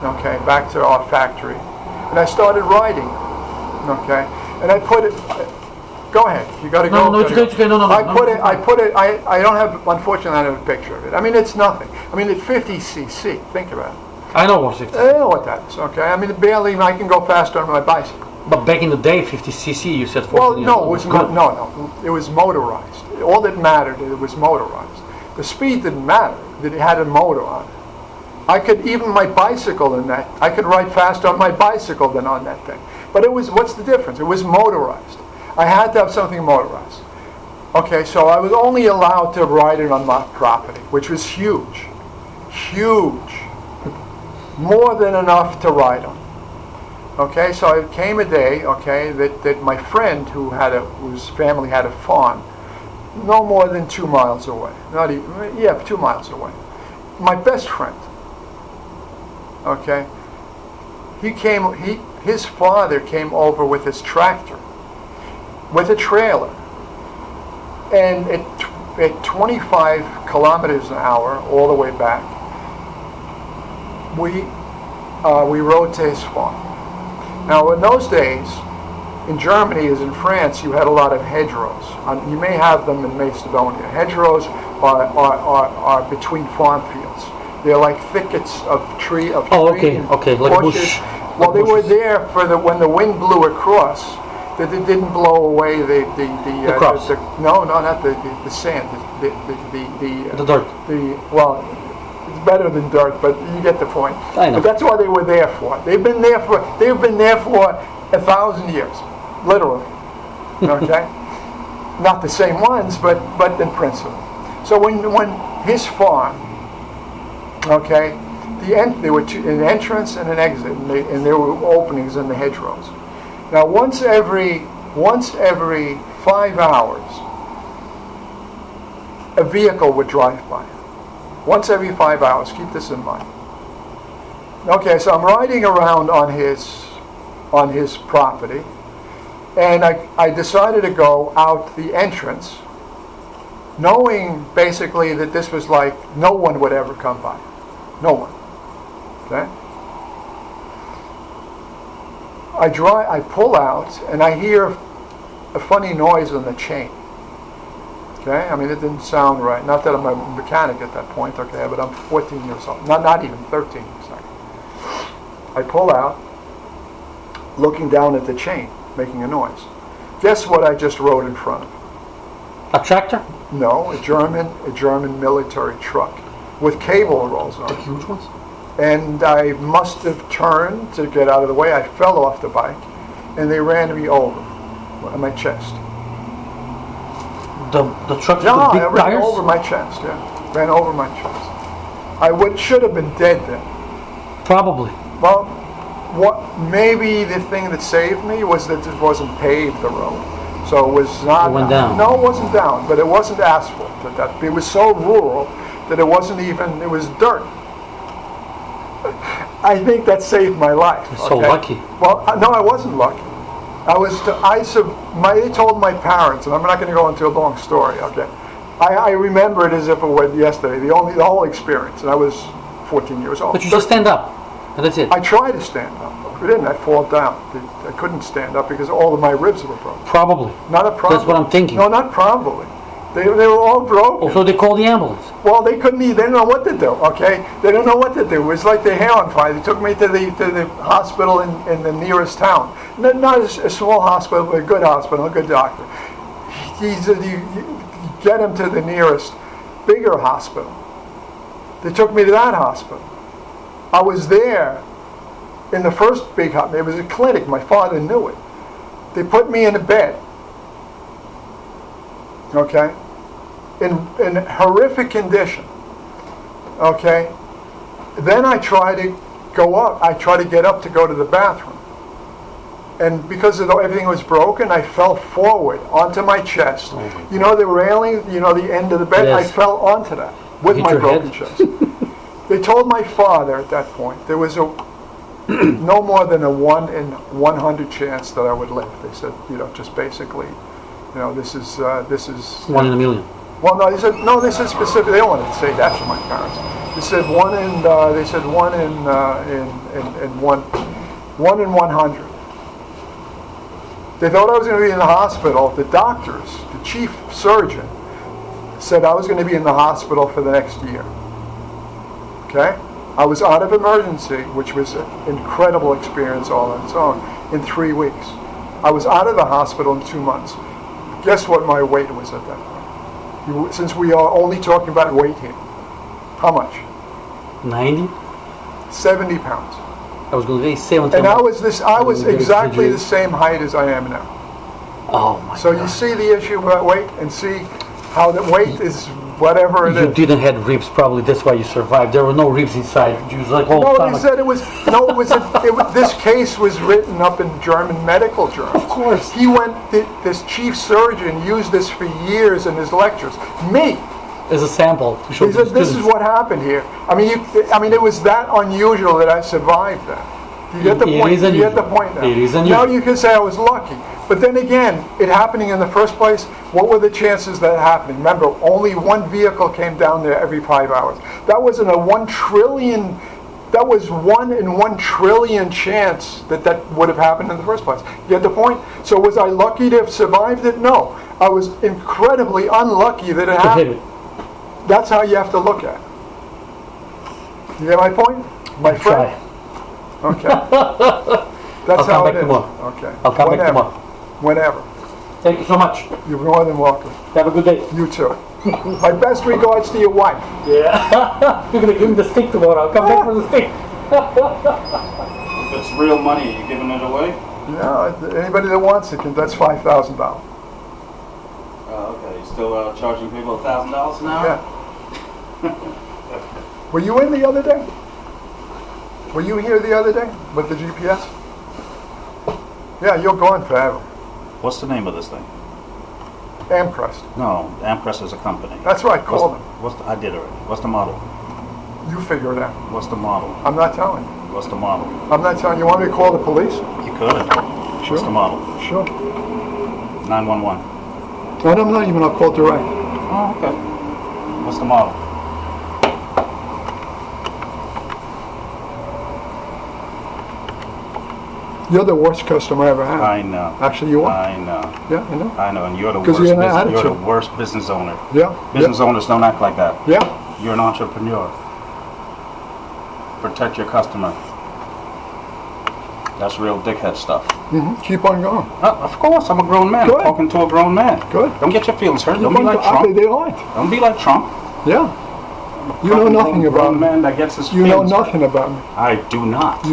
okay, back to our factory, and I started writing, okay, and I put it. Go ahead. You got to go. No, it's okay. No. I put it. I don't have. Unfortunately, I don't have a picture of it. I mean, it's nothing. I mean, it's 50 cc. Think about it. I know what 50. I know what that is. Okay. I mean, barely. I can go faster on my bicycle. But back in the day, 50 cc. You said 40. Well, no, it was no. It was motorized. All that mattered, it was motorized. The speed didn't matter. That it had a motor on it. I could even my bicycle in that. I could ride faster on my bicycle than on that thing. But it was. What's the difference? It was motorized. I had to have something motorized. Okay, so I was only allowed to ride it on my property, which was huge. Huge. More than enough to ride on. Okay, so it came a day, okay, that my friend whose family had a farm, no more than 2 miles away. Not even, 2 miles away. My best friend, okay, his father came over with his tractor, with a trailer, and at 25 kilometers an hour, all the way back, we rode to his farm. Now, in those days, in Germany as in France, you had a lot of hedgerows. You may have them in Macedonia. Hedgerows are between farm fields. They're like thickets of tree okay, like bushes. bush. Well, they were there for when the wind blew across. That it didn't blow away the crops. No, not the sand. The dirt. Well, it's better than dirt, but you get the point. I know. But that's what they were there for. They've been there for 1,000 years, literally. Okay, not the same ones, but in principle. So when his farm, okay, there were an entrance and an exit, and there were openings in the hedgerows. Now, once every 5 hours, a vehicle would drive by. Once every 5 hours. Keep this in mind. Okay, so I'm riding around on his property, and I decided to go out the entrance, knowing basically that this was like no one would ever come by. No one. Okay? I pull out, and I hear a funny noise on the chain. Okay, I mean, it didn't sound right. Not that I'm a mechanic at that point, okay, but I'm 14 years old. Not even 13 years old. I pull out, looking down at the chain, making a noise. Guess what I just rode in front of? A tractor? No, a German military truck with cable rolls on it. The huge ones? And I must have turned to get out of the way. I fell off the bike, and they ran me over on my chest. The truck with No, the big I ran tires? over my chest. Yeah, ran over my chest. I should have been dead then. Probably. Well, maybe the thing that saved me was that it wasn't paved, the road. So it was not. It went down. No, it wasn't down, but it wasn't asphalt. It was so rural that it wasn't even. It was dirt. I think that saved my life. You're so lucky. Well, no, I wasn't lucky. They told my parents, and I'm not going to go into a long story. Okay, I remember it as if it was yesterday. The whole experience, and I was 14 years old. But you just stand up, and that's it. I tried to stand up. I didn't. I fall down. I couldn't stand up because all of my ribs were broken. Probably. Not a problem. That's what I'm thinking. No, not probably. They were all broken. Also, they call the ambulance. Well, they couldn't. They didn't know what to do. Okay, they didn't know what to do. It was like their hair on fire. They took me to the hospital in the nearest town. Not a small hospital, but a good hospital, a good doctor. You get him to the nearest bigger hospital. They took me to that hospital. I was there in the first big hospital. It was a clinic. My father knew it. They put me in a bed. Okay, in horrific condition. Okay, then I try to go up. I try to get up to go to the bathroom, and because everything was broken, I fell forward onto my chest. Oh. You know the railing, the end of the bed. Yes. I fell onto that with my broken chest. They told my father at that point there was no more than a 1 in 100 chance that I would live. They said, just basically. This is 1 in a million. Well, no, they said specific. They don't want to say that to my parents. They said one in 100. They thought I was going to be in the hospital. The doctors, the chief surgeon, said I was going to be in the hospital for the next year. Okay? I was out of emergency, which was an incredible experience all on its own, in 3 weeks. I was out of the hospital in 2 months. Guess what my weight was at that point? Since we are only talking about weight here. How much? 90? 70 pounds. I was going to say 70. And I was exactly the same height as I am now. Oh my So God. you see the issue about weight and see how the weight is whatever it You is. didn't have ribs, probably that's why you survived. There were no ribs inside. You was like, oh, No, stomach. they said it was, this case was written up in German medical journals. Of course. He went, this chief surgeon used this for years in his lectures. Me. As a sample to show He to said, the this is students. what happened here. I mean, it was that unusual that I survived that. You get the It point? is You get the unusual. point now. It is Now unusual. you can say I was lucky. But then again, it happening in the first place, what were the chances that happening? Remember, only one vehicle came down there every 5 hours. That wasn't a 1 trillion, that was 1 in 1 trillion chance that would have happened in the first place. You get the point? So was I lucky to have survived it? No. I was incredibly unlucky that it happened. That's how you have to look at it. You get my point? My friend? Try. Okay. That's I'll come how back it is. tomorrow. Okay. I'll come back Whenever. tomorrow. Whenever. Thank you so much. You're more than welcome. Have a good day. You too. My best regards to your wife. Yeah. You're going to give me the stick tomorrow. I'll come back for the stick. If it's real money, are you giving it away? Yeah, anybody that wants it, that's $5,000. Okay. You still charging people $1,000 an hour? Yeah. Were you in the other day? Were you here the other day with the GPS? Yeah, you're gone forever. What's the name of this thing? Amcrest. No, Ampress is a company. That's right, call them. I did already. What's the model? You figure it out. What's the model? I'm not telling you. What's the model? I'm not telling you. You want me to call the police? You could. Sure. What's the model? Sure. 911. No, I'm not even. I'll call direct. Oh, okay. What's the model? You're the worst customer I ever had. I know. Actually, you are. I know. Yeah, I know. I know. And you're the 'Cause worst. you're an You're the attitude. worst business owner. Yeah. Business owners don't act like that. Yeah. You're an entrepreneur. Protect your customer. That's real dickhead stuff. Keep on going. Of course, I'm a grown man. Good. Talking to a grown man. Good. Don't get your feelings hurt. Don't Keep be on like go- Trump. They aren't. Don't be like Trump. Yeah. You know nothing about grown me. man that gets his You know feelings hurt. nothing about me. I do not. You